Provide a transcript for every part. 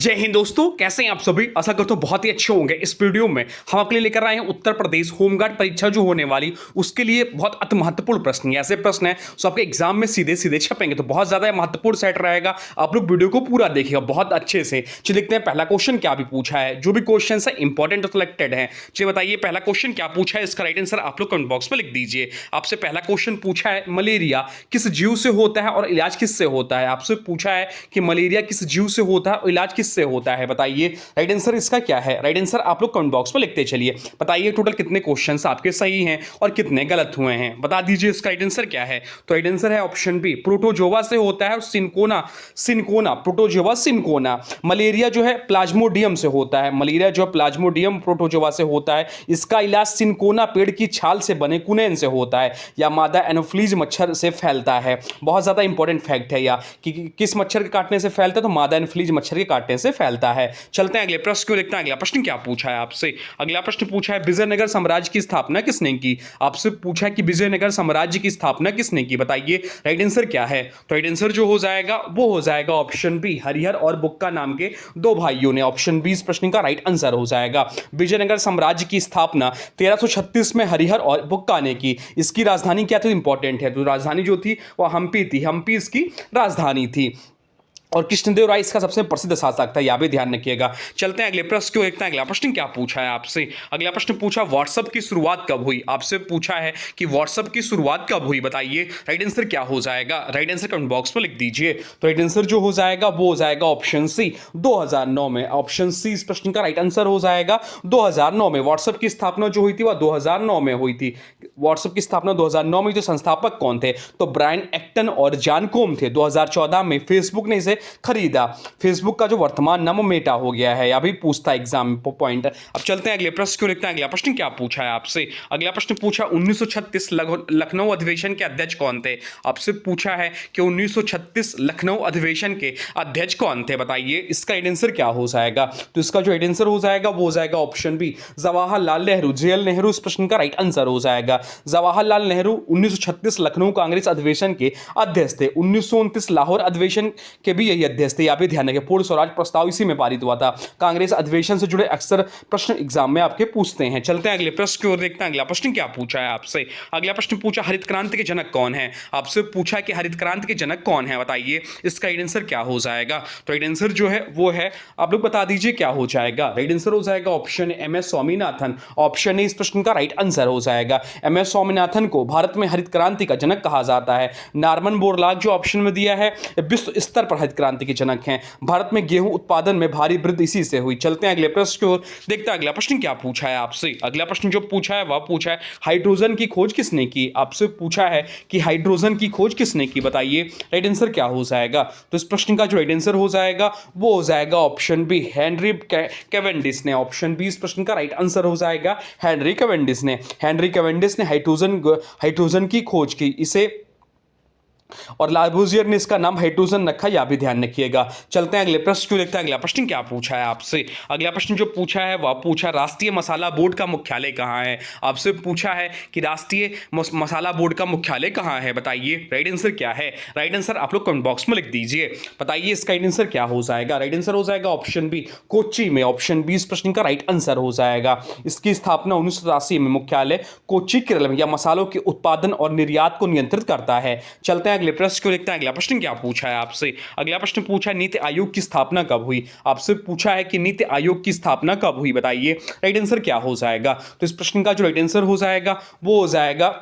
जय हिंद दोस्तों, कैसे हैं आप सभी। आशा करता हूं बहुत ही अच्छे होंगे। इस वीडियो में हम आपके लिए लेकर आए हैं उत्तर प्रदेश होमगार्ड परीक्षा जो होने वाली उसके लिए बहुत अति महत्वपूर्ण प्रश्न। ऐसे प्रश्न है जो आपके एग्जाम में सीधे सीधे छपेंगे, तो बहुत ज्यादा महत्वपूर्ण सेट रहेगा। आप लोग वीडियो को पूरा देखिएगा बहुत अच्छे से। चलिए देखते हैं पहला क्वेश्चन क्या भी पूछा है। जो भी क्वेश्चन है इंपॉर्टेंट और सिलेक्टेड है। चलिए बताइए पहला क्वेश्चन क्या पूछा है, इसका राइट आंसर आप लोग कमेंट बॉक्स में लिख दीजिए। आपसे पहला क्वेश्चन पूछा है मलेरिया किस जीव से होता है और इलाज किससे होता है। आपसे पूछा है कि मलेरिया किस जीव से होता है और इलाज किससे होता है। बताइए राइट आंसर इसका क्या है। राइट आंसर आप लोग कमेंट बॉक्स में लिखते चलिए। बताइए टोटल कितने क्वेश्चंस आपके सही हैं और कितने गलत हुए हैं। बता दीजिए इसका राइट आंसर क्या है। तो राइट आंसर है ऑप्शन बी, प्रोटोजोआ से होता है और cinchona cinchona protozoa cinchona. Malaria जो है प्लाज्मोडियम से होता है। मलेरिया जो प्लाज्मोडियम प्रोटोजोआ से होता है। इसका इलाज सिनकोना पेड़ की छाल से बने कुनैन से होता है या मादा एनोफ्लीज मच्छर से फैलता है। बहुत ज्यादा इंपॉर्टेंट फैक्ट है या कि किस मच्छर के काटने से फैलता है, तो मादा एनोफ्लीज मच्छर के काटने से फैलता है। चलते हैं अगले प्रश्न को देखते हैं। अगला प्रश्न क्या पूछा है आपसे। अगला प्रश्न पूछा है विजयनगर साम्राज्य की स्थापना किसने की। आपसे पूछा है कि विजयनगर साम्राज्य की स्थापना किसने की। बताइए राइट आंसर क्या है। तो राइट आंसर जो हो जाएगा वो हो जाएगा ऑप्शन बी, हरिहर और बुक्का नाम के दो भाइयों ने। ऑप्शन बी इस प्रश्न का राइट आंसर हो जाएगा। विजयनगर साम्राज्य की स्थापना 1336 में हरिहर और बुक्का ने की। इसकी राजधानी क्या थी, इंपॉर्टेंट है। तो राजधानी जो थी वो हम्पी थी। हम्पी इसकी राजधानी थी। और कृष्णदेव राय इसका सबसे प्रसिद्ध शासक था, यह भी ध्यान रखिएगा। चलते हैं अगले प्रश्न को देखते हैं। अगला प्रश्न क्या पूछा है आपसे। अगला प्रश्न पूछा व्हाट्सएप की शुरुआत कब हुई। आपसे पूछा है कि व्हाट्सएप की शुरुआत कब हुई। बताइए राइट आंसर क्या हो जाएगा। राइट आंसर कमेंट बॉक्स में लिख दीजिए। तो राइट आंसर जो हो जाएगा वो हो जाएगा ऑप्शन सी, 2009 में। ऑप्शन सी इस प्रश्न का राइट आंसर हो जाएगा 2009 में। व्हाट्सएप की स्थापना जो हुई थी वह 2009 में हुई थी। व्हाट्सएप की स्थापना 2009 में। जो संस्थापक कौन थे, तो ब्रायन एक्टन और जॉन कोम थे। 2014 में फेसबुक ने इसे खरीदा। फेसबुक का जो वर्तमान नाम मेटा हो गया है, अभी पूछता एग्जाम पॉइंट। अब चलते हैं अगले प्रश्न को देखते हैं। अगला प्रश्न क्या पूछा है आपसे। अगला प्रश्न पूछा 1936 लखनऊ अधिवेशन के अध्यक्ष कौन थे। आपसे पूछा है कि 1936 लखनऊ अधिवेशन के अध्यक्ष कौन थे। बताइए इसका राइट आंसर क्या हो जाएगा। तो इसका जो राइट आंसर हो जाएगा वो हो जाएगा option B, Jawaharlal Nehru. JL Nehru इस प्रश्न का राइट आंसर हो जाएगा। जवाहरलाल नेहरू 1936 लखनऊ कांग्रेस अधिवेशन के अध्यक्ष थे। 1929 लाहौर अधिवेशन के भी यही अध्यक्ष थे, भी ध्यान रखें। पूर्ण स्वराज प्रस्ताव इसी में पारित हुआ था। कांग्रेस अधिवेशन से जुड़े अक्सर प्रश्न एग्जाम में आपके पूछते हैं। चलते हैं अगले प्रश्न की ओर देखते हैं। अगला प्रश्न क्या पूछा है आपसे। अगला प्रश्न पूछा हरित क्रांति के जनक कौन है। आपसे पूछा कि हरित क्रांति के जनक कौन है। बताइए इसका राइट आंसर क्या हो जाएगा। तो राइट आंसर जो है वो है, आप लोग बता दीजिए क्या हो जाएगा। राइट आंसर हो जाएगा option M S Swaminathan. Option A इस प्रश्न का राइट आंसर हो जाएगा। एम एस स्वामीनाथन को भारत में हरित क्रांति का जनक कहा जाता है। नॉर्मन बोरलॉग जो ऑप्शन में दिया है विश्व स्तर पर हरित क्रांति के जनक हैं। भारत में गेहूं उत्पादन में भारी वृद्धि इसी से हुई। चलते हैं अगले प्रश्न की ओर देखते हैं। अगला प्रश्न क्या पूछा है आपसे। अगला प्रश्न जो पूछा है वह पूछा है हाइड्रोजन की खोज किसने की। आपसे पूछा है कि हाइड्रोजन की खोज किसने की। बताइए राइट आंसर क्या हो जाएगा। तो इस प्रश्न का जो राइट आंसर हो जाएगा वो हो जाएगा ऑप्शन बी, हेनरी कैवेंडिश ने। ऑप्शन बी इस प्रश्न का राइट आंसर हो जाएगा हेनरी कैवेंडिश ने। हेनरी कैवेंडिश ने हाइड्रोजन की खोज की। इसे और लाबूजियर ने इसका नाम हाइड्रोजन रखा, यह भी ध्यान रखिएगा। चलते हैं अगले प्रश्न को देखते हैं। अगला प्रश्न क्या पूछा है आपसे। अगला प्रश्न जो पूछा है वह पूछा राष्ट्रीय मसाला बोर्ड का मुख्यालय कहाँ है। आपसे पूछा है कि राष्ट्रीय मसाला बोर्ड का मुख्यालय कहाँ है। बताइए राइट आंसर क्या है। राइट आंसर आप लोग कमेंट बॉक्स में लिख दीजिए। बताइए इसका राइट आंसर क्या हो जाएगा। राइट आंसर हो जाएगा ऑप्शन बी, कोच्चि में। ऑप्शन बी इस प्रश्न का राइट आंसर हो जाएगा। इसकी स्थापना 1987 में। मुख्यालय कोच्चि केरल में। यह मसालों के उत्पादन और निर्यात को नियंत्रित करता है। चलते हैं अगले प्रश्न को देखते हैं। अगला प्रश्न क्या पूछा है आपसे। अगला प्रश्न पूछा नीति आयोग की स्थापना कब हुई। आपसे पूछा है कि नीति आयोग की स्थापना कब हुई। बताइए राइट आंसर क्या हो जाएगा। तो इस प्रश्न का जो राइट आंसर हो जाएगा वो हो जाएगा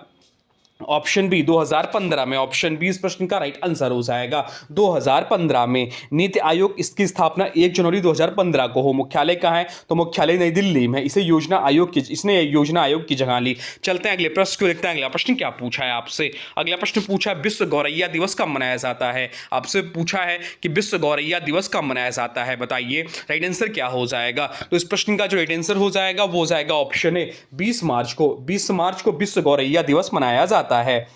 ऑप्शन बी, 2015 में। ऑप्शन बी इस प्रश्न का राइट आंसर हो जाएगा 2015 में। नीति आयोग इसकी स्थापना 1 जनवरी 2015 को हो। मुख्यालय कहाँ है, तो मुख्यालय नई दिल्ली में। इसने योजना आयोग की जगह ली। चलते हैं अगले प्रश्न को देखते हैं। अगला प्रश्न क्या पूछा है आपसे। अगला प्रश्न पूछा विश्व गौरैया दिवस कब मनाया जाता है। आपसे पूछा है कि विश्व गौरैया दिवस कब मनाया जाता है। बताइए राइट आंसर क्या हो जाएगा। तो इस प्रश्न का जो राइट आंसर हो जाएगा वो हो जाएगा ऑप्शन ए, 20 मार्च को। 20 मार्च को विश्व गौरैया दिवस मनाया जाता है।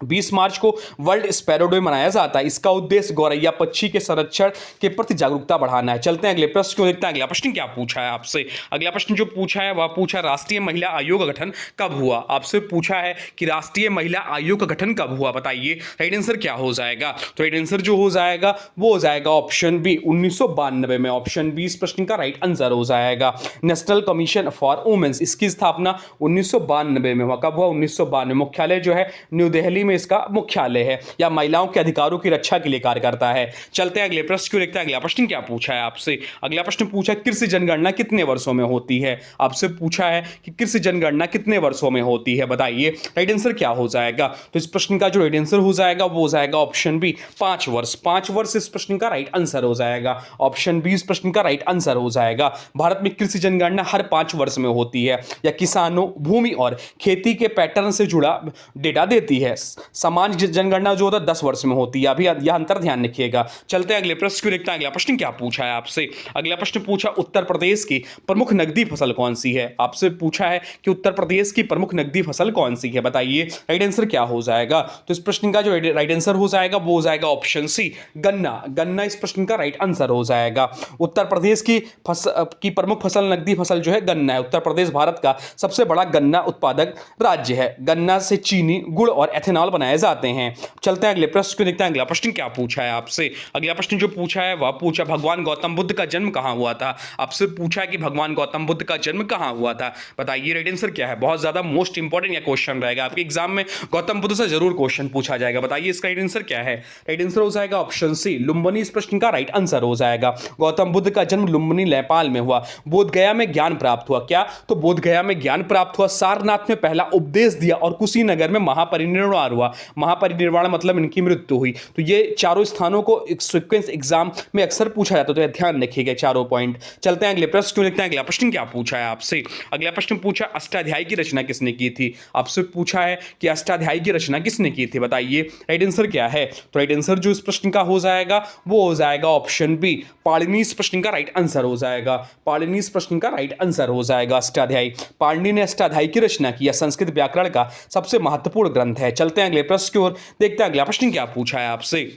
20 मार्च को वर्ल्ड स्पैरो डे मनाया जाता है। इसका उद्देश्य गौरैया पक्षी के संरक्षण के प्रति जागरूकता बढ़ाना है। चलते हैं अगले प्रश्न को देखते हैं। अगला प्रश्न क्या पूछा है आपसे। अगला प्रश्न जो पूछा है वह पूछा राष्ट्रीय महिला आयोग का गठन कब हुआ। आपसे पूछा है कि राष्ट्रीय महिला आयोग का गठन कब हुआ, बताइए राइट आंसर क्या हो जाएगा। तो राइट आंसर जो हो जाएगा वो हो जाएगा ऑप्शन बी 1992 में। ऑप्शन बी इस प्रश्न का राइट आंसर हो जाएगा। नेशनल कमीशन फॉर वुमेन्स, इसकी स्थापना 1992 में हुआ। कब हुआ? 1992। मुख्यालय जो है न्यू दिल्ली में इसका मुख्यालय है, या महिलाओं के अधिकारों की रक्षा के लिए कार्य करता है। चलते हैं अगले प्रश्न को देखते हैं। अगला प्रश्न क्या पूछा है आपसे। अगला प्रश्न पूछा कृषि जनगणना कितने वर्षों में होती है। आपसे पूछा है कि कृषि जनगणना कितने वर्षों में होती है, बताइए राइट आंसर क्या हो जाएगा। तो इस प्रश्न का जो राइट आंसर हो जाएगा वो हो जाएगा ऑप्शन बी 5 वर्ष। 5 वर्ष इस प्रश्न का राइट आंसर हो जाएगा। ऑप्शन बी इस प्रश्न का राइट आंसर हो जाएगा। भारत में कृषि जनगणना हर 5 वर्ष में होती है, या किसानों, भूमि और खेती के पैटर्न से जुड़ा डेटा देती है। समान जनगणना जो होता है 10 वर्ष में होती है। अभी यह अंतर ध्यान रखिएगा। चलते हैं अगले प्रश्न को देखते हैं। अगला प्रश्न क्या पूछा है आपसे। अगला प्रश्न पूछा उत्तर प्रदेश की प्रमुख नकदी फसल कौन सी है। आपसे पूछा है कि उत्तर प्रदेश की प्रमुख नकदी फसल कौन सी है, बताइए राइट आंसर क्या हो जाएगा। तो इस प्रश्न का जो राइट आंसर हो जाएगा वो हो जाएगा ऑप्शन सी गन्ना। गन्ना इस प्रश्न का राइट आंसर हो जाएगा। उत्तर प्रदेश की प्रमुख फसल, नकदी फसल जो है गन्ना है। उत्तर प्रदेश भारत का सबसे बड़ा गन्ना उत्पादक राज्य है। गन्ना से चीनी, गुड़ और एथेनॉल बनाए जाते हैं। चलते हैं अगले प्रश्न को देखते हैं। अगला प्रश्न क्या पूछा है आपसे। अगला प्रश्न जो पूछा है वह पूछा भगवान गौतम बुद्ध का जन्म कहां हुआ था। आपसे पूछा है कि भगवान गौतम बुद्ध का जन्म कहां हुआ था, बताइए राइट आंसर क्या है। बहुत ज्यादा मोस्ट इंपॉर्टेंट यह क्वेश्चन रहेगा आपके एग्जाम में। गौतम बुद्ध से जरूर क्वेश्चन पूछा जाएगा, बताइए इसका राइट आंसर क्या है। राइट आंसर हो जाएगा ऑप्शन सी लुम्बिनी इस प्रश्न का राइट आंसर हो जाएगा। गौतम बुद्ध का जन्म लुम्बिनी नेपाल में हुआ। बोधगया में ज्ञान प्राप्त हुआ। क्या? तो बोधगया में ज्ञान प्राप्त हुआ। सारनाथ में पहला उपदेश दिया और कुशीनगर में महापरिनिर्वाण हुआ। महापरिनिर्वाण मतलब इनकी मृत्यु हुई। तो ये चारों स्थानों को एक सीक्वेंस एग्जाम में अक्सर पूछा जाता है, तो ये ध्यान रखिएगा चारों पॉइंट। चलते हैं अगले प्रश्न को देखते हैं। अगला प्रश्न क्या पूछा है आपसे। अगला प्रश्न पूछा अष्टाध्यायी की रचना किसने की थी। आपसे पूछा है कि अष्टाध्यायी की रचना किसने की थी, बताइए राइट आंसर क्या है। तो राइट आंसर जो इस प्रश्न का हो जाएगा वो हो जाएगा ऑप्शन बी पाणिनि इस प्रश्न का राइट आंसर हो जाएगा। पाणिनि इस प्रश्न का राइट आंसर हो जाएगा अष्टाध्यायी। पाणिनि ने अष्टाध्यायी की रचना की। संस्कृत व्याकरण का सबसे महत्वपूर्ण ग्रंथ है। चलते हैं अगले प्रश्न की ओर, देखते हैं अगला प्रश्न क्या पूछा है आपसे।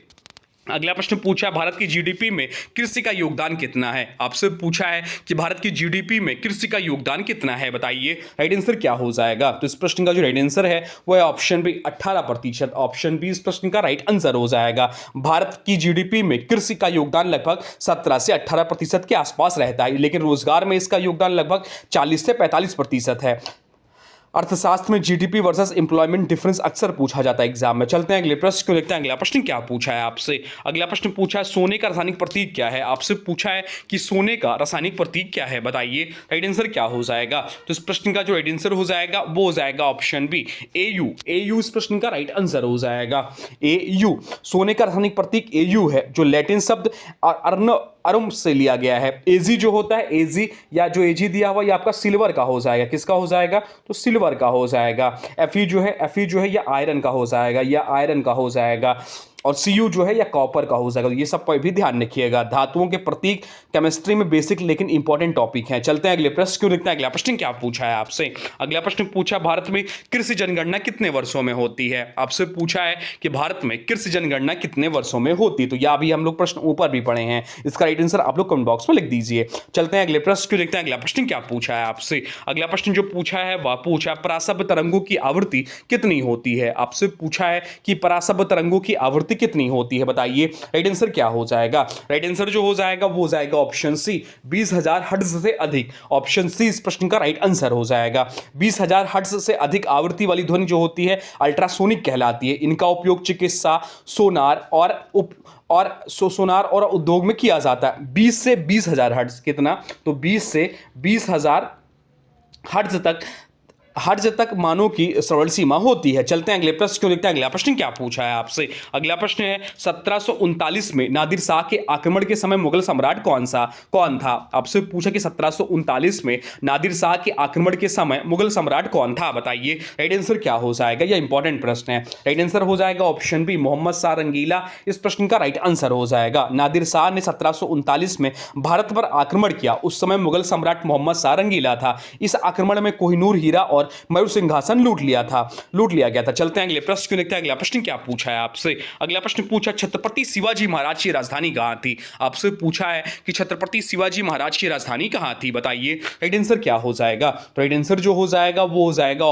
अगला प्रश्न पूछा भारत की जीडीपी में कृषि का योगदान कितना है। आपसे पूछा है कि भारत की जीडीपी में कृषि का योगदान कितना है, बताइए राइट आंसर क्या हो जाएगा। तो इस प्रश्न का जो राइट आंसर है वो है ऑप्शन बी 18%। ऑप्शन बी इस प्रश्न का राइट आंसर हो जाएगा। भारत की जीडीपी में कृषि का योगदान लगभग 17 से 18% के आसपास रहता है, लेकिन रोजगार में इसका योगदान लगभग 40 से 45% है। अर्थशास्त्र में जीडीपी वर्सेस एम्प्लॉयमेंट डिफरेंस अक्सर पूछा जाता है एग्जाम में। चलते हैं अगले प्रश्न को देखते हैं। अगला प्रश्न क्या पूछा है आपसे। अगला प्रश्न पूछा है सोने का रासायनिक प्रतीक क्या है। आपसे पूछा है कि सोने का रासायनिक प्रतीक क्या है, बताइए राइट आंसर क्या हो जाएगा। तो इस प्रश्न का जो राइट आंसर हो जाएगा वो हो जाएगा ऑप्शन बी AU। AU इस प्रश्न का राइट आंसर हो जाएगा। AU सोने का रासायनिक प्रतीक AU है, जो लैटिन शब्द अरुम से लिया गया है। एजी जो होता है, एजी या जो एजी दिया हुआ ये आपका सिल्वर का हो जाएगा। किसका हो जाएगा? तो सिल्वर का हो जाएगा। एफई जो है ये आयरन का हो जाएगा, या आयरन का हो जाएगा। और Cu जो है या कॉपर का हो जाएगा। ये सब पर भी ध्यान रखिएगा। धातुओं के प्रतीक केमिस्ट्री में बेसिक लेकिन इंपॉर्टेंट टॉपिक हैं। चलते हैं अगले प्रश्न को देखते हैं। अगला प्रश्न क्या पूछा है आपसे। अगला प्रश्न पूछा भारत में कृषि जनगणना कितने वर्षों में होती है। आपसे पूछा है कि भारत में कृषि जनगणना कितने वर्षों में होती है। तो यह भी हम लोग प्रश्न ऊपर भी पढ़े हैं, इसका राइट आंसर आप लोग कमेंट बॉक्स में लिख दीजिए। चलते हैं अगले प्रश्न को देखते हैं। अगला प्रश्न क्या पूछा है आपसे। अगला प्रश्न जो पूछा है वह पूछा परासव्य तरंगों की आवृत्ति कितनी होती है। आपसे पूछा है कि परासव्य तरंगों की आवृत्ति कितनी होती है, बताइए राइट आंसर क्या हो जाएगा। राइट आंसर जो हो जाएगा वो हो जाएगा ऑप्शन सी 20,000 हर्ट्ज से अधिक। ऑप्शन सी इस प्रश्न का राइट आंसर हो जाएगा। 20,000 हर्ट्ज से अधिक आवृत्ति वाली ध्वनि जो होती है अल्ट्रासोनिक कहलाती है। इनका उपयोग चिकित्सा, सोनार और उद्योग में किया जाता है। 20 से 20,000 हर्ट्ज कितना, तो 20 से 20,000 हर्ट्ज तक मानों की सरल सीमा होती है। चलते हैं अगले प्रश्न को देखते हैं। अगला प्रश्न क्या पूछा है आपसे। अगला प्रश्न है 1739 में नादिर शाह के आक्रमण के समय मुगल सम्राट कौन था। आपसे पूछा कि 1739 में नादिर शाह के आक्रमण के समय मुगल सम्राट कौन था, बताइए राइट आंसर क्या हो जाएगा। यह इंपॉर्टेंट प्रश्न है। राइट आंसर हो जाएगा ऑप्शन बी मोहम्मद शाह रंगीला इस प्रश्न का राइट आंसर हो जाएगा। नादिर शाह ने 1739 में भारत पर आक्रमण किया। उस समय मुगल सम्राट मोहम्मद शाह रंगीला था। इस आक्रमण में कोहिनूर हीरा और और मयूर सिंहासन लूट लिया गया था। चलते हैं अगले प्रश्न को देखते हैं। अगला प्रश्न क्या पूछा है आपसे। अगला प्रश्न पूछा छत्रपति शिवाजी महाराज की राजधानी कहाँ थी। आपसे पूछा है कि छत्रपति शिवाजी महाराज की राजधानी कहाँ थी, बताइए राइट आंसर क्या हो जाएगा। तो राइट आंसर जो हो जाएगा वो हो जाएगा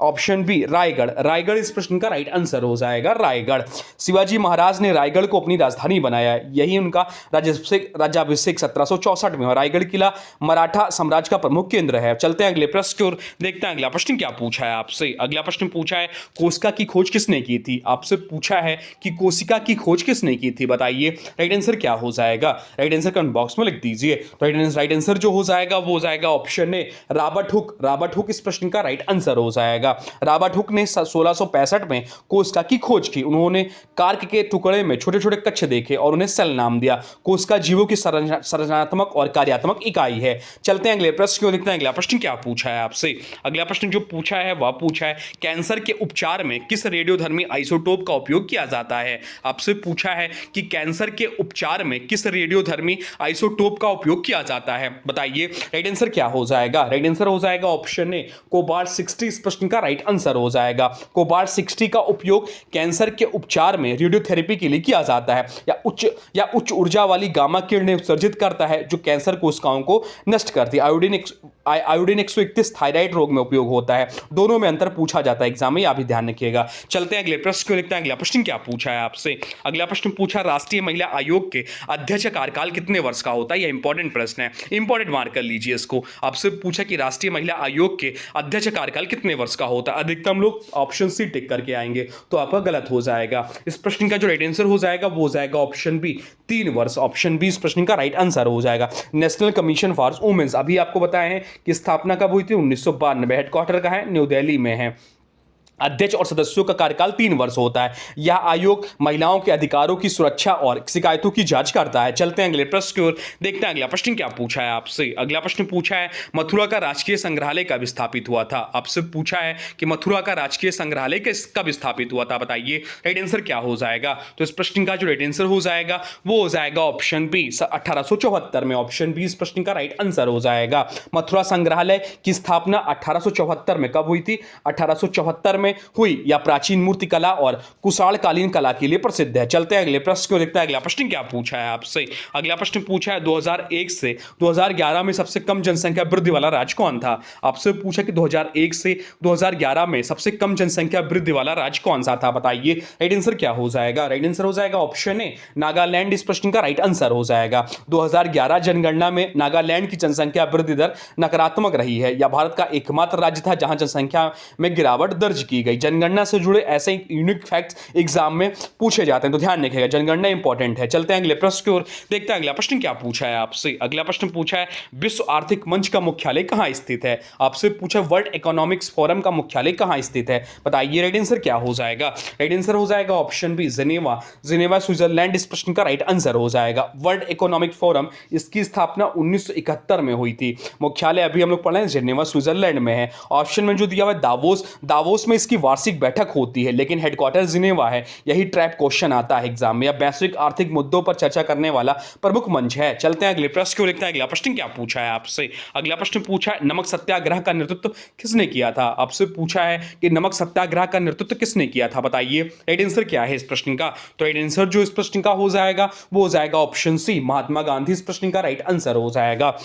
ऑप्शन बी रायगढ़। रायगढ़ इस प्रश्न का राइट आंसर हो जाएगा, रायगढ़। शिवाजी महाराज ने रायगढ़ को अपनी राजधानी बनाया, यही उनका राज्याभिषेक 1764 में। रायगढ़ किला मराठा साम्राज्य का प्रमुख केंद्र है। चलते हैं अगले प्रश्न की ओर, देखते हैं अगला प्रश्न क्या पूछा है आपसे। अगला प्रश्न पूछा है कोशिका की खोज किसने की थी। आपसे पूछा है कि कोशिका की खोज किसने की थी, बताइए राइट आंसर क्या हो जाएगा। राइट आंसर कमेंट बॉक्स में लिख दीजिए। राइट आंसर जो हो जाएगा वो हो जाएगा option A Robert Hooke. Robert Hooke इस प्रश्न का राइट आंसर हो जाएगा। रॉबर्ट हुक ने 1665 में कोशिका की खोज की। उन्होंने कार्क के टुकड़े में छोटे छोटे कच्छ देखे और उन्हें सेल नाम दिया। कोशिका जीवों की संरचनात्मक और कार्यात्मक इकाई है। चलते हैं अगले प्रश्न को देखते हैं। अगला प्रश्न क्या पूछा है आपसे। अगला प्रश्न जो पूछा है वह पूछा है कैंसर के उपचार में किस रेडियोधर्मी आइसोटोप का उपयोग किया जाता है। आपसे पूछा है कि कैंसर के उपचार में किस रेडियोधर्मी आइसोटोप का उपयोग किया जाता है, बताइए राइट आंसर क्या हो जाएगा। राइट आंसर हो जाएगा ऑप्शन ए कोबाल्ट 60 इस प्रश्न का राइट आंसर हो जाएगा। कोबाल्ट 60 का उपयोग कैंसर के उपचार में रेडियोथेरेपी के लिए किया जाता है। या उच्च ऊर्जा वाली गामा किरणें उत्सर्जित करता है जो कैंसर कोशिकाओं को नष्ट करती है। आयोडीन 131 थायराइड रोग में उपयोग होता है। दोनों में अंतर पूछा जाता है एग्जाम में, यह भी ध्यान रखिएगा। चलते हैं अगले प्रश्न को देखते हैं। अगला प्रश्न क्या पूछा है आपसे। अगला प्रश्न पूछा राष्ट्रीय महिला आयोग के अध्यक्ष कार्यकाल कितने वर्ष का होता है। यह इंपॉर्टेंट प्रश्न है, इंपॉर्टेंट मार्क कर लीजिए इसको। आपसे पूछा कि राष्ट्रीय महिला आयोग के अध्यक्ष कार्यकाल कितने वर्ष का होता है। अधिकतम लोग ऑप्शन सी टिक करके आएंगे तो आपका गलत हो जाएगा। इस प्रश्न का जो राइट आंसर हो जाएगा वो हो जाएगा ऑप्शन बी 3 वर्ष। ऑप्शन बी इस प्रश्न का राइट आंसर हो जाएगा। नेशनल कमीशन फॉर वुमेन्स अभी आपको बताया है कि स्थापना कब हुई थी, 1992। हेडक्वार्टर कहाँ है, न्यू दिल्ली में है। अध्यक्ष और सदस्यों का कार्यकाल 3 वर्ष होता है। यह आयोग महिलाओं के अधिकारों की सुरक्षा और शिकायतों की जांच करता है। चलते हैं अगले प्रश्न की ओर, देखते हैं अगला प्रश्न क्या पूछा है आपसे। अगला प्रश्न पूछा है मथुरा का राजकीय संग्रहालय कब स्थापित हुआ था। आपसे पूछा है कि मथुरा का राजकीय संग्रहालय कब स्थापित हुआ था, बताइए राइट आंसर क्या हो जाएगा। तो इस प्रश्न का जो राइट आंसर हो जाएगा वो हो जाएगा ऑप्शन बी 1874 में। ऑप्शन बी इस प्रश्न का राइट आंसर हो जाएगा। मथुरा संग्रहालय की स्थापना 1874 में कब हुई थी, 1874 में हुई। या प्राचीन मूर्ति कला और कुशाणकालीन कला के लिए प्रसिद्ध है। चलते हैं अगले प्रश्न को देखते हैं। अगला प्रश्न क्या पूछा है आपसे। अगला प्रश्न पूछा है 2001 से 2011 में सबसे कम जनसंख्या वृद्धि वाला राज्य कौन था। आपसे पूछा कि 2001 से 2011 में सबसे कम जनसंख्या वृद्धि वाला राज्य कौन सा था, बताइए राइट आंसर क्या हो जाएगा। राइट आंसर हो जाएगा ऑप्शन ए नागालैंड इस प्रश्न का राइट आंसर हो जाएगा। 2011 जनगणना में नागालैंड की जनसंख्या वृद्धि दर नकारात्मक रही है। यह भारत का एकमात्र राज्य था जहां जनसंख्या में गिरावट दर्ज की गई। जनगणना से जुड़े ऐसे यूनिक फैक्ट्स एग्जाम में पूछे जाते हैं तो ध्यान रखिएगा, जनगणना इंपॉर्टेंट है। चलते हैं अगले प्रश्न की ओर, देखते हैं अगला प्रश्न क्या पूछा है आपसे। अगला प्रश्न पूछा है विश्व आर्थिक मंच का मुख्यालय कहां स्थित है। आपसे पूछा वर्ल्ड इकोनॉमिक्स फोरम का मुख्यालय कहां स्थित है, बताइए राइट आंसर क्या हो जाएगा। राइट आंसर हो जाएगा option B Geneva. Geneva Switzerland इस प्रश्न का राइट आंसर हो जाएगा। वर्ल्ड इकोनॉमिक फोरम इसकी स्थापना 1971 में हुई थी। मुख्यालय अभी हम लोग पढ़ रहे हैं जिनेवा स्विट्जरलैंड में है। ऑप्शन में जो दिया हुआ है दावोस में इसकी वार्षिक बैठक होती है लेकिन हेडक्वार्टर जिनेवा है। यही ट्रैप क्वेश्चन आता है एग्जाम में। या वैश्विक आर्थिक मुद्दों पर चर्चा करने वाला प्रमुख मंच है। चलते हैं अगले प्रश्न को देखते हैं। अगला प्रश्न क्या पूछा है आपसे। अगला प्रश्न पूछा है नमक सत्याग्रह का नेतृत्व किसने किया था। आपसे पूछा है कि नमक सत्याग्रह का नेतृत्व किसने किया था, बताइए राइट आंसर क्या है इस प्रश्न का। तो राइट आंसर जो इस प्रश्न का हो जाएगा वो हो जाएगा ऑप्शन सी महात्मा गांधी इस प्रश्न का राइट आंसर हो जाएगा।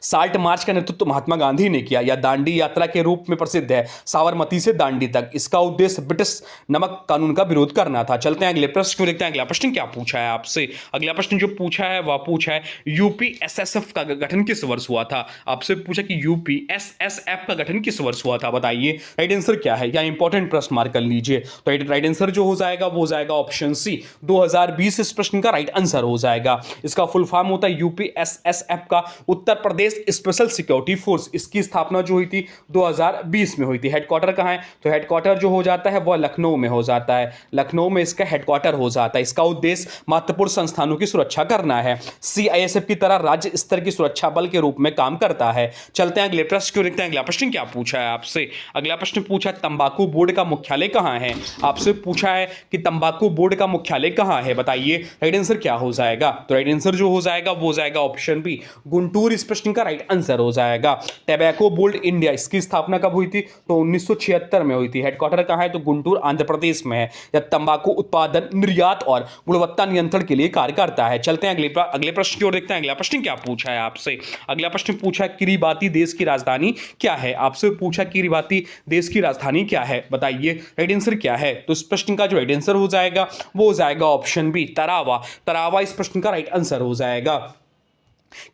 साल्ट मार्च का नेतृत्व महात्मा गांधी ने किया। यह दांडी यात्रा के रूप में प्रसिद्ध है, साबरमती से दांडी तक। इसका उद्देश्य ब्रिटिश नमक कानून का विरोध करना था। चलते हैं अगले प्रश्न को देखते हैं। अगला प्रश्न क्या पूछा है आपसे। अगला प्रश्न जो पूछा है वह पूछा है यूपीएसएसएफ का गठन किस वर्ष हुआ था। आपसे पूछा कि यूपीएसएसएफ का गठन किस वर्ष हुआ था, बताइए राइट आंसर क्या है। या इंपॉर्टेंट प्रश्न मार्क कर लीजिए। तो राइट आंसर जो हो जाएगा वो हो जाएगा ऑप्शन सी 2020 इस प्रश्न का राइट आंसर हो जाएगा। इसका फुल फॉर्म होता है यूपीएसएसएफ का Uttar Pradesh special security force. इसकी स्थापना जो हुई थी 2020 में हुई थी। हेडक्वार्टर कहां है, तो हेडक्वार्टर जो हो जाता है वह लखनऊ में हो जाता है। लखनऊ में इसका हेडक्वार्टर हो जाता है। इसका उद्देश्य महत्वपूर्ण संस्थानों की सुरक्षा करना है। सीआईएसएफ की तरह राज्य स्तर की सुरक्षा बल के रूप में काम करता है। चलते हैं अगले प्रश्न को देखते हैं। अगला प्रश्न क्या पूछा है आपसे। अगला प्रश्न पूछा तंबाकू बोर्ड का मुख्यालय कहां है। आपसे पूछा है कि तंबाकू बोर्ड का मुख्यालय कहां है, बताइए राइट आंसर क्या हो जाएगा। तो राइट आंसर जो हो जाएगा वो हो जाएगा ऑप्शन बी गुंटूर इस प्रश्न प्रश्न का राइट आंसर हो जाएगा। टैबैको बोर्ड इंडिया, इसकी स्थापना कब हुई थी? तो 1976 में हुई थी। हेडक्वार्टर कहाँ है? तो गुंटूर आंध्र प्रदेश में है। यह तंबाकू उत्पादन, निर्यात और गुणवत्ता नियंत्रण के लिए कार्य करता है। चलते हैं अगले प्रश्न की ओर, देखते हैं अगला प्रश्न क्या पूछा है आपसे। अगला प्रश्न पूछा है किरिबाती देश की राजधानी क्या है? आपसे पूछा किरिबाती देश की राजधानी क्या है, बताइए राइट आंसर क्या है। तो इस प्रश्न का जो राइट आंसर हो जाएगा वो हो जाएगा ऑप्शन बी, तरावा। तरावा इस प्रश्न का राइट आंसर हो जाएगा।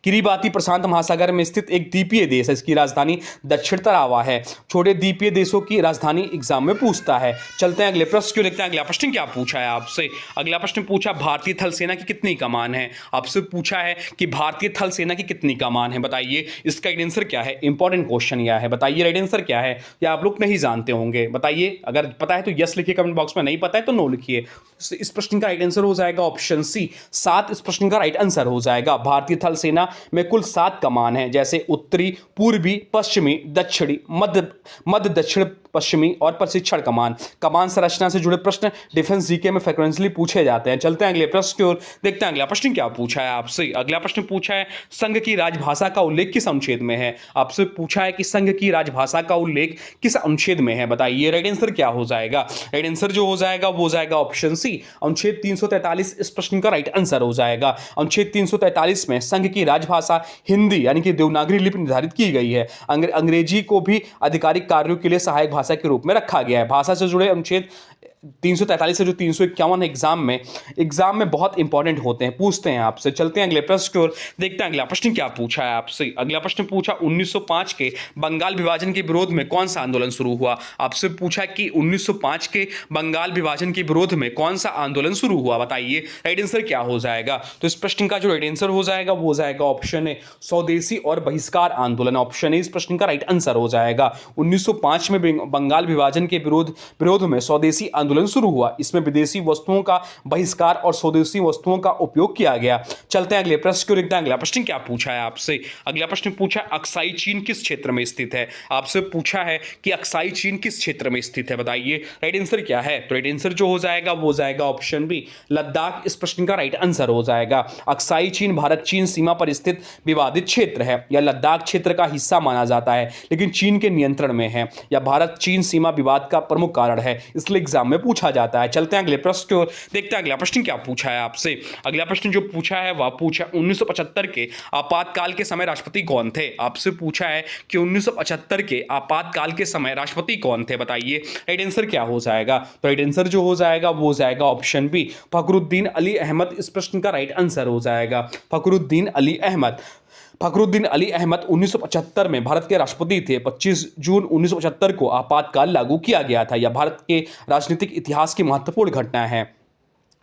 किरिबाती प्रशांत महासागर में स्थित एक द्वीपीय देश है। इसकी राजधानी दक्षिण तरावा है। छोटे द्वीपीय देशों की राजधानी एग्जाम में पूछता है। चलते हैं अगले प्रश्न क्यों, देखते हैं अगला प्रश्न क्या पूछा है आपसे। अगला प्रश्न पूछा भारतीय थल सेना की कितनी कमान है? आपसे पूछा है कि भारतीय थल सेना की कितनी कमान है, बताइए इसका राइट आंसर क्या है। इंपॉर्टेंट क्वेश्चन यह है, बताइए राइट आंसर क्या है, या आप लोग नहीं जानते होंगे, बताइए। अगर पता है तो यस लिखिए कमेंट बॉक्स में, नहीं पता है तो नो लिखिए। इस प्रश्न का राइट आंसर हो जाएगा ऑप्शन सी, 7 इस प्रश्न का राइट आंसर हो जाएगा। भारतीय थल सेना में कुल 7 कमान है, जैसे उत्तरी, पूर्वी, पश्चिमी, दक्षिणी, मध्य दक्षिण पश्चिमी और प्रशिक्षण कमान। कमान संरचना से जुड़े प्रश्न डिफेंस जीके में फ्रिक्वेंटली पूछे जाते हैं। चलते हैं अगले प्रश्न की ओर, देखते हैं अगला प्रश्न क्या पूछा है आपसे। अगला प्रश्न पूछा है संघ की राजभाषा का उल्लेख किस अनुच्छेद में है? आपसे पूछा है कि संघ की राजभाषा का उल्लेख किस अनुच्छेद में है, बताइए राइट आंसर क्या हो जाएगा। राइट आंसर जो हो जाएगा वो हो जाएगा ऑप्शन सी, अनुच्छेद 343 इस प्रश्न का राइट आंसर हो जाएगा। अनुच्छेद 343 में संघ की राजभाषा हिंदी यानी कि देवनागरी लिपि निर्धारित की गई है। अंग्रेजी को भी आधिकारिक कार्यों के लिए सहायक भाषा के रूप में रखा गया है। भाषा से जुड़े अनुच्छेद 343 से जो 351 एग्जाम में बहुत इंपॉर्टेंट होते हैं, पूछते हैं आपसे। चलते हैं अगले प्रश्न की ओर, देखते हैं अगला प्रश्न क्या पूछा है आपसे। अगला प्रश्न पूछा 1905 के बंगाल विभाजन के विरोध में कौन सा आंदोलन शुरू हुआ? आपसे पूछा कि 1905 के बंगाल विभाजन के विरोध में कौन सा आंदोलन शुरू हुआ, बताइए राइट आंसर क्या हो जाएगा। तो इस प्रश्न का जो राइट आंसर हो जाएगा वो हो जाएगा ऑप्शन ए, स्वदेशी और बहिष्कार आंदोलन। ऑप्शन ए इस प्रश्न का राइट आंसर हो जाएगा। 1905 में बंगाल विभाजन के विरोध में स्वदेशी आंदोलन शुरू हुआ। इसमें विदेशी वस्तुओं का बहिष्कार और स्वदेशी वस्तुओं का उपयोग किया गया। चलते हैं अगले प्रश्न को, देखते हैं अगला प्रश्न क्या पूछा है आपसे। अगला प्रश्न पूछा अक्साई चीन किस क्षेत्र में स्थित है? आपसे पूछा है कि अक्साई चीन किस क्षेत्र में स्थित है, बताइए राइट आंसर क्या है। तो राइट आंसर जो हो जाएगा वो हो जाएगा ऑप्शन बी, लद्दाख इस प्रश्न का राइट आंसर हो जाएगा। अक्साई चीन भारत चीन सीमा पर स्थित विवादित क्षेत्र है। यह लद्दाख क्षेत्र का हिस्सा माना जाता है लेकिन चीन के नियंत्रण में है। यह भारत चीन सीमा विवाद का प्रमुख कारण है, इसलिए एग्जाम में पूछा जाता है। चलते हैं अगले प्रश्न की ओर, देखते हैं अगला प्रश्न क्या पूछा है आपसे। अगला प्रश्न जो पूछा है वह पूछा 1975 के आपातकाल के समय राष्ट्रपति कौन थे? आपसे पूछा है कि 1975 के आपातकाल के समय राष्ट्रपति कौन थे, बताइए राइट आंसर क्या हो जाएगा। तो राइट आंसर जो हो जाएगा वो हो जाएगा ऑप्शन बी, फखरुद्दीन अली अहमद इस प्रश्न का राइट आंसर हो जाएगा। फखरुद्दीन अली अहमद 1975 में भारत के राष्ट्रपति थे। 25 जून 1975 को आपातकाल लागू किया गया था। यह भारत के राजनीतिक इतिहास की महत्वपूर्ण घटना है।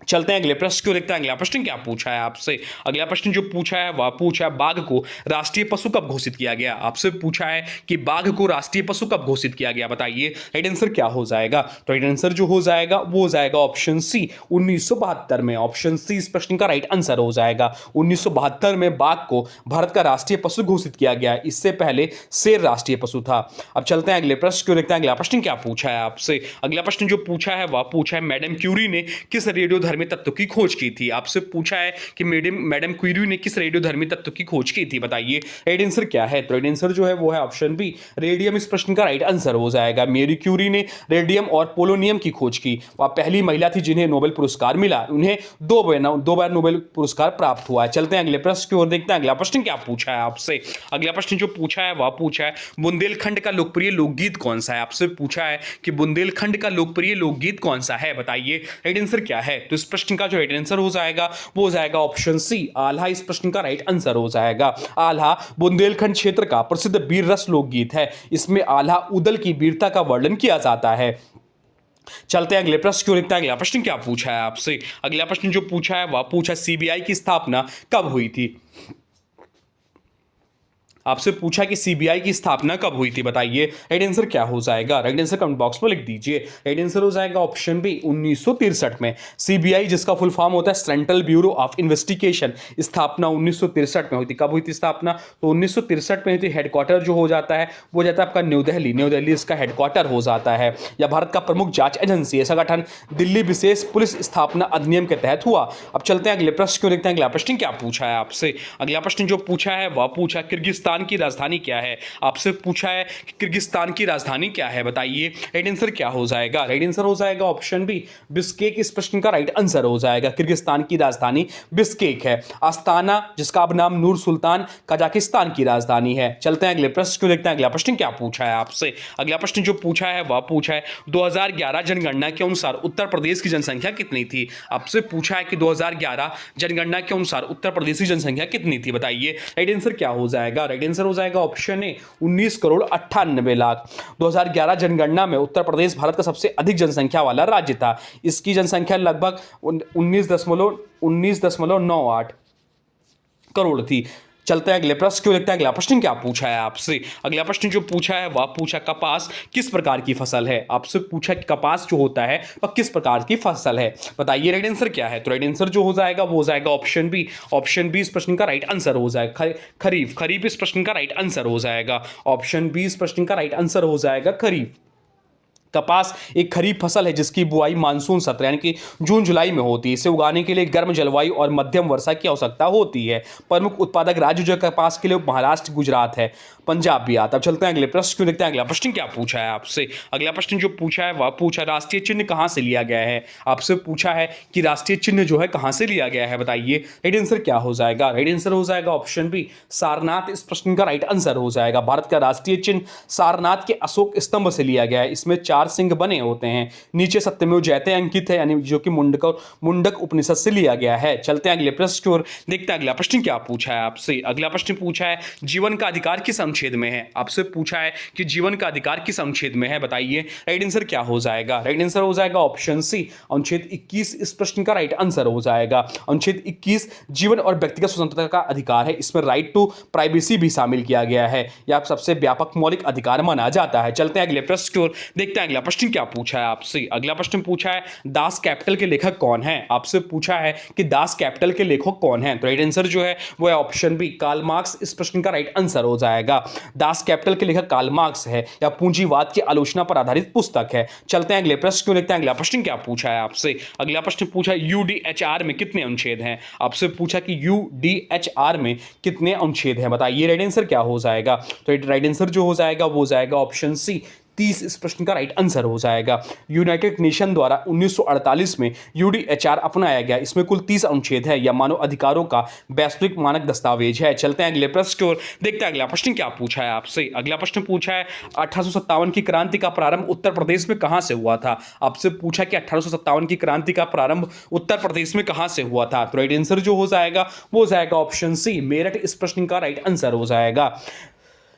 चलते हैं अगले प्रश्न को, देखते हैं अगला प्रश्न क्या पूछा है आपसे। अगला प्रश्न जो पूछा है वह पूछा है बाघ को राष्ट्रीय पशु कब घोषित किया गया? आपसे पूछा है कि बाघ को राष्ट्रीय पशु कब घोषित किया गया, बताइए राइट आंसर क्या हो जाएगा। तो राइट आंसर जो हो जाएगा वो हो जाएगा ऑप्शन सी, 1972 में। ऑप्शन सी इस प्रश्न का राइट आंसर हो जाएगा। 1972 में बाघ को भारत का राष्ट्रीय पशु घोषित किया गया। इससे पहले शेर राष्ट्रीय पशु था। अब चलते हैं अगले प्रश्न को, देखते हैं अगला प्रश्न क्या पूछा है आपसे। अगला प्रश्न जो पूछा है वह पूछा है मैडम क्यूरी ने किस रेडियोधर्मी तत्व की खोज की थी? आपसे पूछा है कि मैडम क्यूरी ने किस रेडियोधर्मी तत्व की खोज की थी, बताइए राइट आंसर क्या है। तो राइट आंसर जो है वो है ऑप्शन बी, रेडियम इस प्रश्न का राइट आंसर हो जाएगा। मेरी क्यूरी ने रेडियम और पोलोनियम की खोज की। वह पहली महिला थी जिन्हें नोबेल पुरस्कार मिला। उन्हें दो बार नोबेल पुरस्कार प्राप्त हुआ है। चलते हैं अगले प्रश्न की ओर, देखते हैं अगला प्रश्न क्या पूछा है आपसे। अगला प्रश्न जो पूछा है वह पूछा है बुंदेलखंड का लोकप्रिय लोकगीत कौन सा है? आपसे पूछा है कि बुंदेलखंड का लोकप्रिय लोकगीत कौन सा है, बताइए राइट आंसर क्या है। तो इस प्रश्न का जो राइट आंसर हो जाएगा वो हो जाएगा ऑप्शन सी, आल्हा इस प्रश्न का राइट आंसर हो जाएगा। आल्हा बुंदेलखंड क्षेत्र का प्रसिद्ध वीर रस लोकगीत है। इसमें आल्हा उदल की वीरता का वर्णन किया जाता है। चलते हैं अगले प्रश्न को, देखते हैं अगला प्रश्न क्या पूछा है आपसे। अगला प्रश्न जो पूछा है वह पूछा सीबीआई की स्थापना कब हुई थी? आपसे पूछा कि सीबीआई की स्थापना कब हुई थी, बताइए राइट आंसर क्या हो जाएगा। राइट आंसर कमेंट बॉक्स में लिख दीजिए। राइट आंसर हो जाएगा ऑप्शन बी 1963 में। सीबीआई जिसका फुल फॉर्म होता है सेंट्रल ब्यूरो ऑफ इन्वेस्टिगेशन, स्थापना 1963 में हुई थी। कब हुई थी स्थापना? तो 1963 में हुई थी। हेडक्वार्टर जो हो जाता है वो हो जाता है आपका न्यू दिल्ली, न्यू दिल्ली इसका हेडक्वार्टर हो जाता है। या भारत का प्रमुख जांच एजेंसी ऐसा गठन दिल्ली विशेष पुलिस स्थापना अधिनियम के तहत हुआ। अब चलते हैं अगले प्रश्न को देखते हैं। अगला प्रश्न क्या पूछा है आपसे। अगला प्रश्न जो पूछा है वह पूछा किर्गिस्तान की राजधानी क्या है। आपसे पूछा है कि किर्गिस्तान की राजधानी क्या है, बताइए राइट आंसर क्या हो जाएगा। राइट आंसर हो जाएगा ऑप्शन बी बिस्केक। इस प्रश्न का राइट आंसर हो जाएगा किर्गिस्तान की राजधानी बिस्केक है। आस्ताना जिसका अब नाम नूर सुल्तान कजाकिस्तान की राजधानी है। चलते हैं अगले प्रश्न को देखते हैं। अगला प्रश्न क्या पूछा है आपसे। अगला प्रश्न जो पूछा है वह पूछा है 2011 जनगणना के अनुसार उत्तर प्रदेश की जनसंख्या कितनी थी। आपसे पूछा है कि 2011 जनगणना के अनुसार उत्तर प्रदेश की जनसंख्या कितनी थी, बताइए राइट आंसर क्या हो जाएगा। राइट आंसर हो जाएगा ऑप्शन ए 19 करोड़ 98 लाख। 2011 जनगणना में उत्तर प्रदेश भारत का सबसे अधिक जनसंख्या वाला राज्य था। इसकी जनसंख्या लगभग 19.98 करोड़ थी। चलते हैं अगले प्रश्न क्यों देखते हैं। अगला प्रश्न क्या पूछा है आपसे। अगला प्रश्न जो पूछा है वह पूछा कपास किस प्रकार की फसल है। आपसे पूछा कि कपास जो होता है वह किस प्रकार की फसल है, बताइए राइट आंसर क्या है। तो राइट आंसर जो हो जाएगा वो हो जाएगा ऑप्शन बी। ऑप्शन बी इस प्रश्न का राइट आंसर हो जाएगा खरीफ। खरीफ इस प्रश्न का राइट आंसर हो जाएगा। ऑप्शन बी इस प्रश्न का राइट आंसर हो जाएगा खरीफ। कपास एक खरीफ फसल है जिसकी बुआई मानसून सत्र यानी कि जून जुलाई में होती है। इसे उगाने के लिए गर्म जलवायु और मध्यम वर्षा की आवश्यकता होती है। प्रमुख उत्पादक राज्य जो कपास के लिए महाराष्ट्र, गुजरात है, पंजाब भी आता है। अब चलते हैं अगले प्रश्न को देखते हैं। अगला प्रश्न क्या पूछा है आपसे। अगला प्रश्न जो पूछा है वह पूछा राष्ट्रीय चिन्ह कहां से लिया गया है। आपसे पूछा है कि राष्ट्रीय चिन्ह जो है कहां से लिया गया है, बताइए राइट आंसर क्या हो जाएगा। राइट आंसर हो जाएगा ऑप्शन बी सारनाथ। इस प्रश्न का राइट आंसर हो जाएगा। भारत का राष्ट्रीय चिन्ह सारनाथ के अशोक स्तंभ से लिया गया है। इसमें 4 सिंह बने होते हैं। नीचे सत्यमेव जयते अंकित है यानी जो कि मुंडक उपनिषद से लिया गया है। चलते हैं अगले प्रश्न की ओर देखते हैं। अगला प्रश्न क्या पूछा है आपसे। अगला प्रश्न पूछा है जीवन का अधिकार किस अनुच्छेद में है। आपसे पूछा है कि जीवन का अधिकार किस अनुच्छेद में है, बताइए राइट आंसर क्या हो जाएगा। राइट आंसर हो जाएगा ऑप्शन सी अनुच्छेद 21। इस प्रश्न का राइट आंसर हो जाएगा अनुच्छेद 21 जीवन और व्यक्तिगत स्वतंत्रता का अधिकार है। इसमें राइट टू प्राइवेसी भी शामिल किया गया है। यह सबसे व्यापक मौलिक अधिकार माना जाता है। चलते हैं अगले प्रश्न की ओर देखते हैं। अगला प्रश्न क्या पूछा है आपसे। अगला प्रश्न पूछा है दास कैपिटल के लेखक कौन है। आपसे पूछा है कि दास कैपिटल के लेखक कौन है। तो राइट आंसर जो है वो है ऑप्शन बी कार्ल मार्क्स। इस प्रश्न का राइट आंसर हो जाएगा। दास कैपिटल के लेखक कार्ल मार्क्स है। या पूंजीवाद की आलोचना पर आधारित पुस्तक है। चलते हैं अगले प्रश्न को देखते हैं। अगला प्रश्न क्या पूछा है आपसे। अगला प्रश्न पूछा यूडीएचआर में कितने अनुच्छेद हैं। आपसे पूछा कि यूडीएचआर में कितने अनुच्छेद हैं, बताइए राइट आंसर क्या हो जाएगा। तो राइट आंसर जो हो जाएगा वो हो जाएगा ऑप्शन सी 30। इस प्रश्न का राइट आंसर हो जाएगा। यूनाइटेड नेशन द्वारा 1948 में यूडीएचआर अपनाया गया। इसमें कुल 30 अनुच्छेद है। यह मानव अधिकारों का वैश्विक मानक दस्तावेज है। चलते हैं अगले प्रश्न की ओर देखते हैं। अगला प्रश्न क्या पूछा है आपसे। अगला प्रश्न पूछा है 1857 की क्रांति का प्रारंभ उत्तर प्रदेश में कहां से हुआ था। आपसे पूछा कि 1857 की क्रांति का प्रारंभ उत्तर प्रदेश में कहां से हुआ था। तो राइट आंसर जो हो जाएगा वो हो जाएगा ऑप्शन सी मेरठ। इस प्रश्न का राइट आंसर हो जाएगा।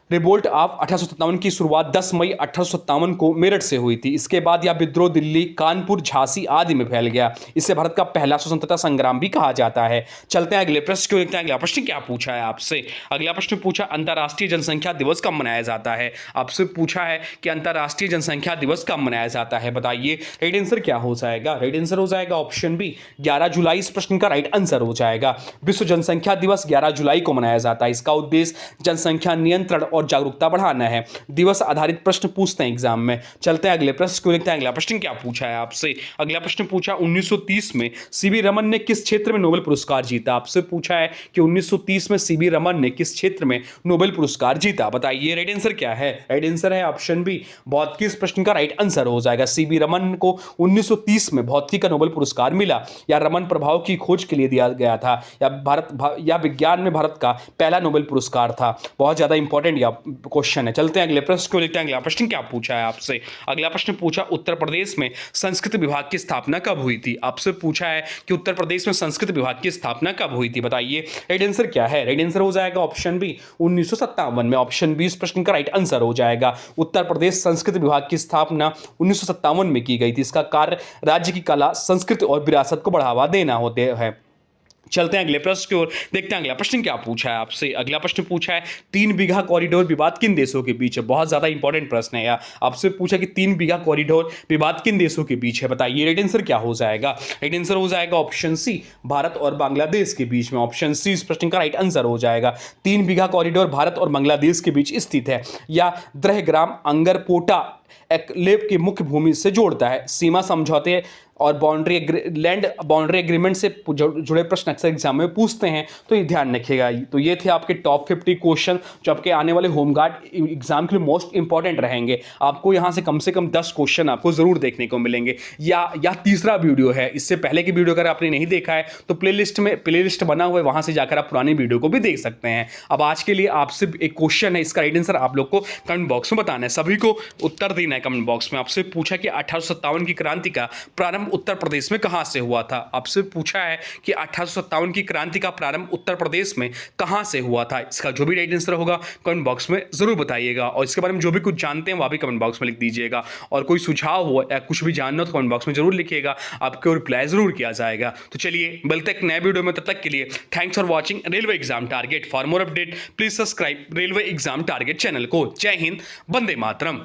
रिवोल्ट ऑफ 1857 की शुरुआत 10 मई 1857 को मेरठ से हुई थी। इसके बाद यह विद्रोह दिल्ली, कानपुर, झांसी आदि में फैल गया। इसे भारत का पहला स्वतंत्रता संग्राम भी कहा जाता है। चलते हैं अगले प्रश्न को देखते हैं। अगला प्रश्न क्या पूछा है आपसे। अगला प्रश्न पूछा अंतर्राष्ट्रीय जनसंख्या दिवस कब मनाया जाता है। आपसे पूछा है कि अंतर्राष्ट्रीय जनसंख्या दिवस कब मनाया जाता है, बताइए राइट आंसर क्या हो जाएगा। राइट आंसर हो जाएगा ऑप्शन बी 11 जुलाई। इस प्रश्न का राइट आंसर हो जाएगा। विश्व जनसंख्या दिवस 11 जुलाई को मनाया जाता है। इसका उद्देश्य जनसंख्या नियंत्रण और जागरूकता बढ़ाना है। दिवस आधारित प्रश्न पूछते हैं एग्जाम में। चलते हैं अगले प्रश्न को देखते हैं। अगला प्रश्न क्या पूछा है आपसे। अगला प्रश्न पूछा 1930 में सीवी रमन ने किस क्षेत्र में नोबेल पुरस्कार जीता। आपसे पूछा है कि 1930 में सीवी रमन ने किस क्षेत्र में नोबेल पुरस्कार जीता, बताइए राइट आंसर क्या है। राइट आंसर है ऑप्शन बी भौतिकी। इस प्रश्न का राइट आंसर हो जाएगा। सीवी रमन को 1930 में भौतिकी का नोबेल पुरस्कार मिला। या रमन प्रभाव की खोज के लिए दिया गया था। या विज्ञान में भारत का पहला नोबेल पुरस्कार था। बहुत ज्यादा इंपॉर्टेंट क्वेश्चन है। चलते हैं अगले प्रश्न को देखते हैं। अगला प्रश्न क्या पूछा है आपसे। अगला प्रश्न पूछा उत्तर प्रदेश में संस्कृत विभाग की स्थापना कब हुई थी। आपसे पूछा है कि उत्तर प्रदेश में संस्कृत विभाग की स्थापना कब हुई थी, बताइए राइट आंसर क्या है। राइट आंसर हो जाएगा ऑप्शन बी 1957 में। ऑप्शन बी इस प्रश्न का राइट आंसर हो जाएगा। उत्तर प्रदेश संस्कृत विभाग की स्थापना 1957 में की गई थी। इसका कार्य राज्य की कला, संस्कृति और विरासत को बढ़ावा देना होते हैं। चलते हैं अगले प्रश्न की ओर, देखते हैं अगला प्रश्न क्या पूछा है आपसे। अगला प्रश्न पूछा है 3 बीघा कॉरिडोर विवाद किन देशों के बीच है। बहुत ज्यादा इंपॉर्टेंट प्रश्न है यार। आपसे पूछा कि 3 बीघा कॉरिडोर विवाद किन देशों के बीच है, बताइए राइट आंसर क्या हो जाएगा। राइट आंसर हो जाएगा ऑप्शन सी, भारत और बांग्लादेश के बीच में। ऑप्शन सी इस प्रश्न का राइट आंसर हो जाएगा। 3 बीघा कॉरिडोर भारत और बांग्लादेश के बीच स्थित है, या द्रहग्राम अंगरपोटा एक्लेव की मुख्य भूमि से जोड़ता है। सीमा समझौते और लैंड बाउंड्री एग्रीमेंट से जुड़े प्रश्न अक्सर एग्जाम में पूछते हैं, तो ये ध्यान रखिएगा। तो ये थे आपके टॉप 50 क्वेश्चन जो आपके आने वाले होमगार्ड एग्जाम के लिए मोस्ट इंपॉर्टेंट रहेंगे। आपको यहाँ से कम 10 क्वेश्चन आपको जरूर देखने को मिलेंगे। या तीसरा वीडियो है, इससे पहले की वीडियो अगर आपने नहीं देखा है तो प्लेलिस्ट बना हुआ है, वहां से जाकर आप पुरानी वीडियो को भी देख सकते हैं। अब आज के लिए आपसे एक क्वेश्चन है, इसका राइट आंसर आप लोग को कमेंट बॉक्स में बताना है, सभी को उत्तर देना है कमेंट बॉक्स में। आपसे पूछा कि 1857 की क्रांति का प्रारंभ उत्तर प्रदेश में कहां से हुआ था। आपसे पूछा है कि 1857 की क्रांति का प्रारंभ उत्तर प्रदेश में कहां से हुआ था। इसका जो भी राइट आंसर होगा कमेंट बॉक्स में जरूर बताइएगा, और इसके बारे में जो भी कुछ जानते हैं वह भी कमेंट बॉक्स में लिख दीजिएगा। और कोई सुझाव हो या कुछ भी जानना हो तो कमेंट बॉक्स में जरूर लिखिएगा, आपको रिप्लाई जरूर किया जाएगा। तो चलिए मिलते हैं एक नए वीडियो में, तब तक के लिए thanks for watching railway exam target. For more update please subscribe railway exam target channel को। जय हिंद, वंदे मातरम।